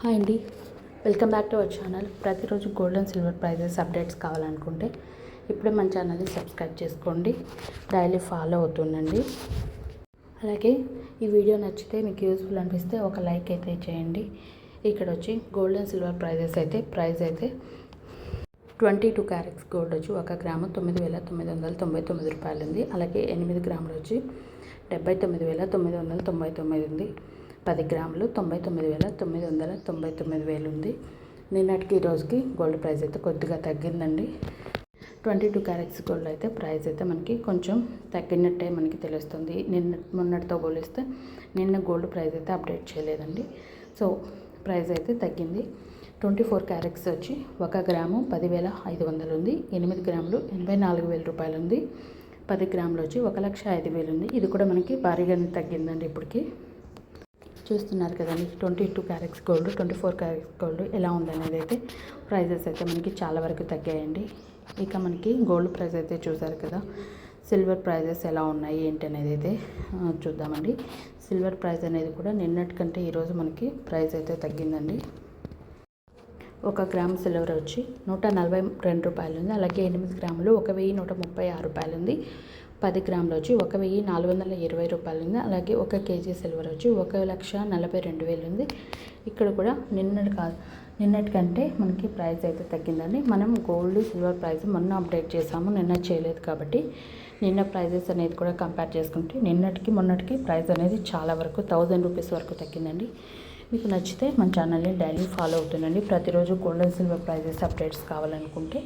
Hi అండి, welcome back to our channel. ప్రతిరోజు gold and silver prizes updates కావాలనుకుంటే ఇప్పుడే మన ఛానల్ని సబ్స్క్రైబ్ చేసుకోండి, డైలీ ఫాలో అవుతుండండి. అలాగే ఈ వీడియో నచ్చితే మీకు యూస్ఫుల్ అనిపిస్తే ఒక లైక్ అయితే చేయండి. ఇక్కడ వచ్చి గోల్డ్ అండ్ సిల్వర్ ప్రైస్ అయితే 22 క్యారెట్స్ గోల్డ్ వచ్చి 1 గ్రాము 9,999 రూపాయలు ఉంది. అలాగే 8 గ్రాములు వచ్చి 79,999 ఉంది. 10 గ్రాములు 99,999 ఉంది. నిన్నటికి ఈ రోజుకి గోల్డ్ ప్రైస్ అయితే కొద్దిగా తగ్గిందండి. 22 క్యారెట్స్ గోల్డ్ అయితే ప్రైస్ అయితే మనకి కొంచెం తగ్గినట్టే మనకి తెలుస్తుంది. మొన్నటితో పోలిస్తే నిన్న గోల్డ్ ప్రైస్ అయితే అప్డేట్ చేయలేదండి. సో ప్రైస్ అయితే తగ్గింది. 24 క్యారెట్స్ వచ్చి 1 గ్రాము 10,500 ఉంది. 8 గ్రాములు 84,000 రూపాయలు ఉంది. 10 గ్రాములు వచ్చి 1,05,000 ఉంది. ఇది కూడా మనకి భారీగానే తగ్గిందండి. ఇప్పటికి చూస్తున్నారు కదండి, 22 క్యారెట్స్ గోల్డ్ 24 క్యారెట్స్ గోల్డ్ ఎలా ఉందనేది అయితే ప్రైజెస్ అయితే మనకి చాలా వరకు తగ్గాయండి. ఇక మనకి గోల్డ్ ప్రైస్ అయితే చూసారు కదా, సిల్వర్ ప్రైజెస్ ఎలా ఉన్నాయి ఏంటి అనేది అయితే చూద్దామండి. సిల్వర్ ప్రైస్ అనేది కూడా నిన్నటి కంటే ఈరోజు మనకి ప్రైస్ అయితే తగ్గిందండి. 1 గ్రామ్ సిల్వర్ వచ్చి 142 రూపాయలు ఉంది. అలాగే 8 గ్రాములు 1,136 రూపాయలు ఉంది. 10 గ్రాములు వచ్చి 1,420 రూపాయలు ఉంది. అలాగే 1 కేజీ సిల్వర్ వచ్చి 1,42,000 ఉంది. ఇక్కడ కూడా నిన్నటి కంటే మనకి ప్రైస్ అయితే తగ్గిందండి. మనం గోల్డ్ సిల్వర్ ప్రైస్ మొన్న అప్డేట్ చేసాము, నిన్న చేయలేదు కాబట్టి నిన్న ప్రైజెస్ అనేది కూడా కంపేర్ చేసుకుంటే నిన్నటికి మొన్నటికి ప్రైస్ అనేది చాలా వరకు 1000 రూపీస్ వరకు తగ్గిందండి. మీకు నచ్చితే మన ఛానల్ని డైలీ ఫాలో అవుతుండండి. ప్రతిరోజు gold and silver prizes updates కావాలనుకుంటే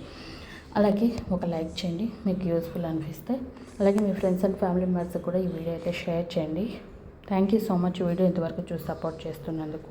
అలాగే ఒక లైక్ చేయండి మీకు యూస్ఫుల్ అనిపిస్తే. అలాగే మీ ఫ్రెండ్స్ అండ్ ఫ్యామిలీ మెంబర్స్ కూడా ఈ వీడియో అయితే షేర్ చేయండి. Thank you so much video ఇంతవరకు చూసి సపోర్ట్ చేస్తున్నందుకు.